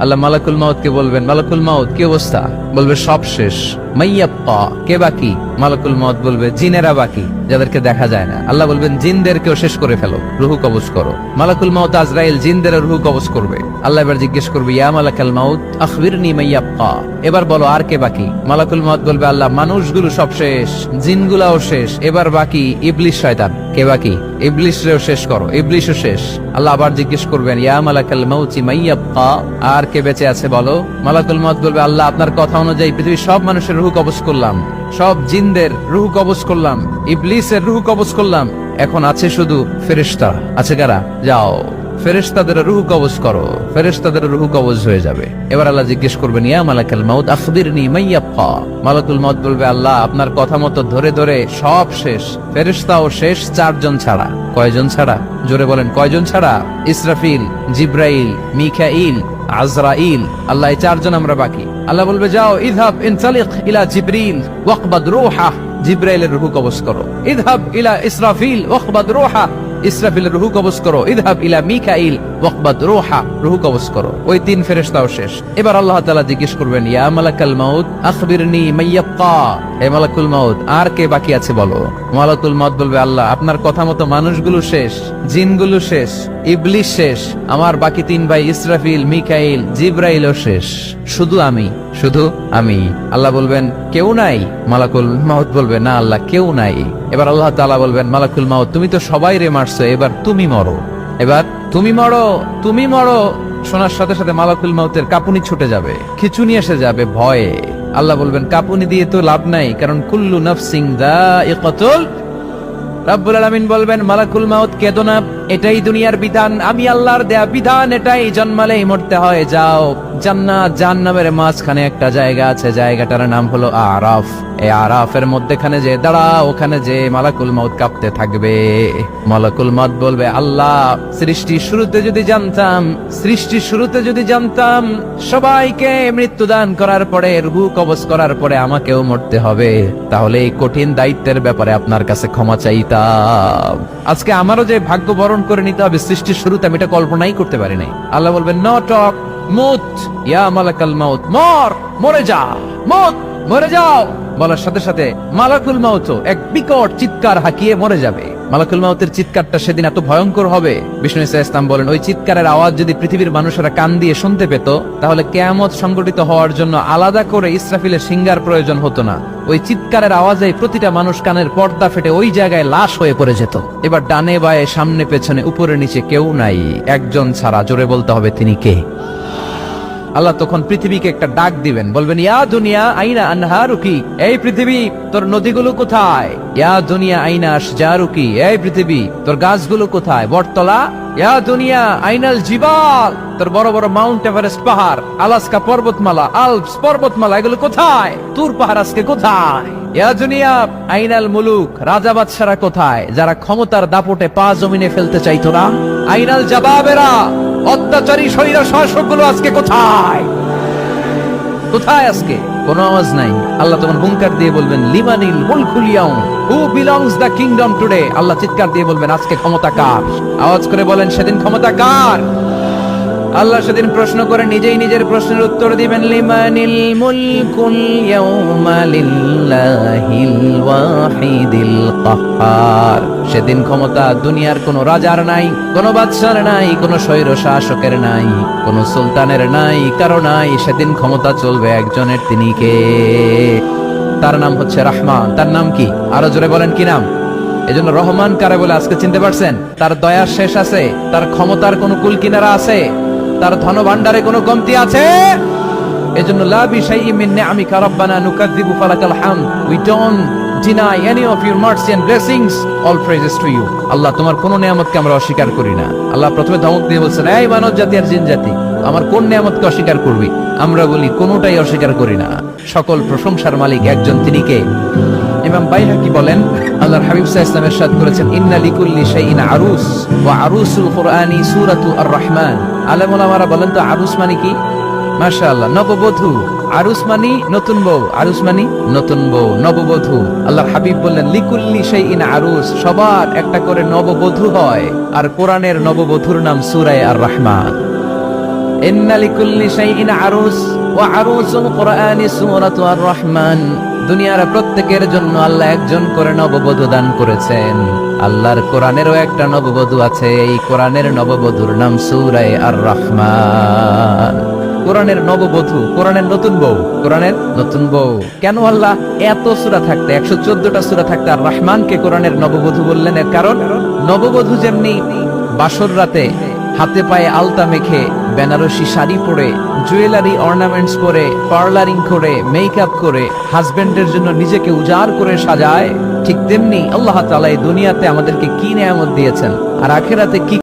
আল্লাহ মালাকুল মাউতকে বলবেন, মালাকুল মাউত কি অবস্থা? বলবে সব শেষ। মাইয়াব্বা, কে বাকি? মালাকুল মাউত বলবে জিনেরা বাকি, যাদেরকে দেখা যায় না। আল্লাহ বলবেন জিনদেরকেও শেষ করে ফেলো, রুহু কবজ করো। মালাকুল মাউত আজরাইল জিনদের রুহু কবজ করবে। আল্লাহ এবার জিজ্ঞেস করবে, ইয়া মালাকাল মাউত আখবিরনি মাইয়াব্বা, এবার বলো আর কে বাকি? মালাকুল মাউত বলবে, আল্লাহ মানুষগুলো সব শেষ, জিনগুলাও শেষ, এবার বাকি ইবলিস শয়তান। কে বাকি? ইবলিসরেও শেষ করো, ইবলিসও শেষ। আল্লাহ আবার জিজ্ঞেস করবেন, ইয়া মালাকাল মাউতি মাইয়াব্বা, আর কে বেঁচে আছে বলো? মালাকুল মাউত বলবে, আল্লাহ আপনার কথা অনুযায়ী পৃথিবীর সব মানুষের রুহু কবজ করলাম, সব জিনদের রুহু কবজ করলাম, ইবলিসের রুহু কবজ করলাম, এখন আছে শুধু ফেরেশতা। আছে কারা? যাও ফেরেশতাদের রুহু কবজ করো। ফেরেশতাদের রুহু কবজ হয়ে যাবে। এবার আল্লাহ জিজ্ঞেস করবেন, ইয়া মালাকাল মাউত আখবিরনি মাইয়াব্বা। মালাকুল মাউত বলবে, আল্লাহ আপনার কথা মতো ধরে ধরে সব শেষ, ফেরেশতাও শেষ, 4 জন ছাড়া। কয়জন ছাড়া? জোরে বলেন, কয়জন ছাড়া? ইসরাফিল, জিব্রাইল, মিকাইল, আজরাইল। আল্লাহ এই 4 জন আমরা বাকি। আল্লাহ বলবে, যাও ইযহাব ইনতালিক ইলা জিবরিল ওয়াকবাদ রূহা, জিব্রাইলের রুহু কবজ করো। ইযহাব ইলা ইসরাফিল ওয়াকবাদ রূহা, ইসরাফিলের রুহু কবজ করো। ইযহাব ইলা মিকাইল ওয়াকবাদ রূহা, রুহু কবজ করো। ওই 3 ফেরেশতাও শেষ। এবার আল্লাহ তাআলা জিজ্ঞেস করবেন, ইয়া মালাকাল মাউত আখবিরনি মাইয়াব্বা, হে মালাকুল মাউত আর কে বাকি আছে বলো? মালাকুল মাউত বলবে, আল্লাহ আপনার কথা মতো মানুষগুলো শেষ, জিনগুলো শেষ, ইবলিস শেষ, আমার বাকি 3 ভাই ইসরাফিল, মিকাইল, জিব্রাইলও শেষ, শুধু আমি, শুধু আমি। আল্লাহ বলবেন, কেউ নাই? মালাকুল মাউত বলবে, না আল্লাহ কেউ নাই। এবার আল্লাহ তাআলা বলবেন, মালাকুল মাউত তুমি তো সবাই রে মারছো, এবার তুমি মরো, এবার তুমি মরো, তুমি মরো। শোনার সাথে সাথে মালাকুল মাউতের কাঁপুনি ছুটে যাবে, খিঁচুনি এসে যাবে ভয়ে। আল্লাহ বলবেন, কাঁপুনি দিয়ে তো লাভ নাই, কারণ কুল্লু নাফসিন যায়িকাতুল। রব্বুল আলামিন বলবেন, মালাকুল মাউত কেঁদো না, এটাই দুনিয়ার বিধান, আমি আল্লাহর দেয়া বিধান, এটাই জন্মালেই মরতে হয়। যাও, জান্নাত জাহান্নামের মাঝখানে একটা জায়গা আছে, জায়গাটার নাম হলো আরাফ। এই আরাফের মধ্যখানে যে দাঁড়াও, ওখানে যে মালাকুল মাউত কাঁপতে থাকবে। মালাকুল মাউত বলবে, আল্লাহ সৃষ্টির শুরুতে যদি জানতাম, সৃষ্টির শুরুতে যদি জানতাম সবাইকে মৃত্যুদান করার পরে, রুহু কবজ করার পরে আমাকেও মরতে হবে, তাহলে এই কঠিন দায়িত্বের ব্যাপারে আপনার কাছে ক্ষমা চাইতাম। আজকে আমারও যে ভাগ্য বরণ করে নিতে হবে সৃষ্টির শুরুতে, আমি এটা কল্পনাই করতে পারি নাই। আল্লাহ বলবেন, নো টক, মুত ইয়া মালাকাল মাউত, মর, মরে যা, মুত, মরে যাও। বলার সাথে সাথে মালাকুল মাউত এক বিকট চিৎকার হাঁকিয়ে মরে যাবে। মালাকুল মাউতের চিৎকারটা সেদিন এত ভয়ঙ্কর হবে, বিষ্ণু ইসা ইসলাম বলেন, ওই চিৎকারের আওয়াজ যদি পৃথিবীর মানুষেরা কান দিয়ে শুনতে পেত, তাহলে কিয়ামত সংগঠিত হওয়ার জন্য আলাদা করে ইসরাফিলের সিঙ্গার প্রয়োজন হতো না। ওই চিৎকারের আওয়াজে প্রতিটা মানুষ কানের পর্দা ফেটে ওই জায়গায় লাশ হয়ে পড়ে যেত। এবার ডানে বায়ে সামনে পেছনে উপরে নিচে কেউ নাই, একজন ছাড়া। জোরে বলতে হবে, তিনি কে? আল্লাহ তখন পৃথিবীকে একটা ডাক দিবেন, বলবেন, ইয়া দুনিয়া আইনা আনহারুকি, এই পৃথিবী তোর নদীগুলো কোথায়? ইয়া দুনিয়া আইনা আশজারুকি, এই পৃথিবী তোর গাছগুলো কোথায়? বটতলা। ইয়া দুনিয়া আইনাল জিবাল, তোর বড় বড় মাউন্ট এভারেস্ট পাহাড়, আলাস্কা পর্বতমালা, আলপস পর্বতমালা, এগুলো কোথায়? তুর পাহাড় আজকে কোথায়? ইয়া দুনিয়া আইনাল মুলুক, রাজা বাদশারা কোথায়, যারা ক্ষমতার দাপটে পা জমিনে ফেলতে চাইতো না? আইনাল জাবাবেরা, অত্যাচারী স্বৈর শাসকগুলো আজকে কোথায়? কোথায় আজকে? কোনো আওয়াজ নাই। আল্লাহ তখন হুঙ্কার দিয়ে বলবেন, লিমানিল মুলকুল ইয়াউম, who belongs the kingdom today. আল্লাহ চিৎকার দিয়ে বলবেন, আজকে ক্ষমতা কার? আওয়াজ করে বলেন, সেদিন ক্ষমতা কার? আল্লাহ সেদিন প্রশ্ন করে নিজেই নিজের প্রশ্নের উত্তর দিবেন, লিমানিল মুলকুল ইয়াউমা লিল্লাহিল ওয়াহিদিল কাহ্হার। সেদিন ক্ষমতা দুনিয়ার কোন রাজার নাই, কোন বাদশার নাই, কোন স্বৈর শাসকের নাই, কোন সুলতানের নাই, কারো নাই। সেদিন ক্ষমতা চলবে একজনের, তিনি কে? তার নাম হচ্ছে রহমান। তার নাম কি? আরো জোরে বলেন, কি নাম? এজন্য রহমান কারে বলে আজকে চিনতে পারছেন? তার দয়ার শেষ আছে? তার ক্ষমতার কোন কুল কিনারা আছে? তার ধন ভান্ডারে কোনো কমতি আছে? এজন্য লা বিশাইইন মিন নিআমিকা রাব্বানা নুকাযযিবু ফালাকাল হামদ, we don't deny any of your mercy and blessings, all praises to you। আল্লাহ তোমার কোন নিয়ামতকে আমরা অস্বীকার করি না। আল্লাহ প্রথমে ধমক দিয়ে বলছেন, এই মানব জাতি আর জিন জাতি, আমার কোন নিয়ামতকে অস্বীকার করবি? আমরা বলি কোনটাই অস্বীকার করি না। সকল প্রশংসার মালিক একজন, তিনি কে? ইমাম বাইহাকি বলেন, আল্লাহর হাবিব সাল্লাল্লাহু আলাইহি ওয়াসাল্লাম ইরশাদ করেছেন, ইন্না লিকুল্লি শাইইন আরুস ওয়া আরুসুল কুরআনি সূরাতু আর-রাহমান। আলেম ওলামারা বলেন তো আরুস মানে কি? মাশাআল্লাহ, নববধূ। আরুস মানি নতুন বউ, আরুস মানি নতুন বউ, নববধূ। আল্লাহর হাবিব বললেন, লিকুল্লি শাইইন আরুস, সবার একটা করে নববধূ হয়। আর কোরআনের নববধূর নাম সূরা আর-রাহমান। ইন্না লিকুল্লি শাইইন আরুস ওয়া আরুসুল কুরআনি সূরাতু আর-রাহমান। দুনিয়ার প্রত্যেকের জন্য আল্লাহ একজন করে নববধূ দান করেছেন। আল্লাহর কোরআনেরও একটা নববধূ আছে, এই কোরআনের নববধূর নাম সূরা আর-রাহমান। কোরআনের নববধূ, কোরআনের নতুন বউ, কোরআনের নতুন বউ। কেন আল্লাহ এত সূরা থাকতে, 114টা সূরা থাকতে আর রহমানকে কোরআনের নববধূ বললেন? এর কারণ, নববধূ যেমনি বাসর রাতে হাতে পায়ে আলতা মেখে, বেনারসি শাড়ি পরে, জুয়েলারি অর্নামেন্টস পরে, পার্লারিং করে, মেকআপ করে হাজবেন্ডের জন্য নিজেকে উজাড় করে সাজায়, ঠিক তেমনি আল্লাহ তাআলা এই দুনিয়াতে আমাদেরকে কি নিয়ামত দিয়েছেন আর আখিরাতে কি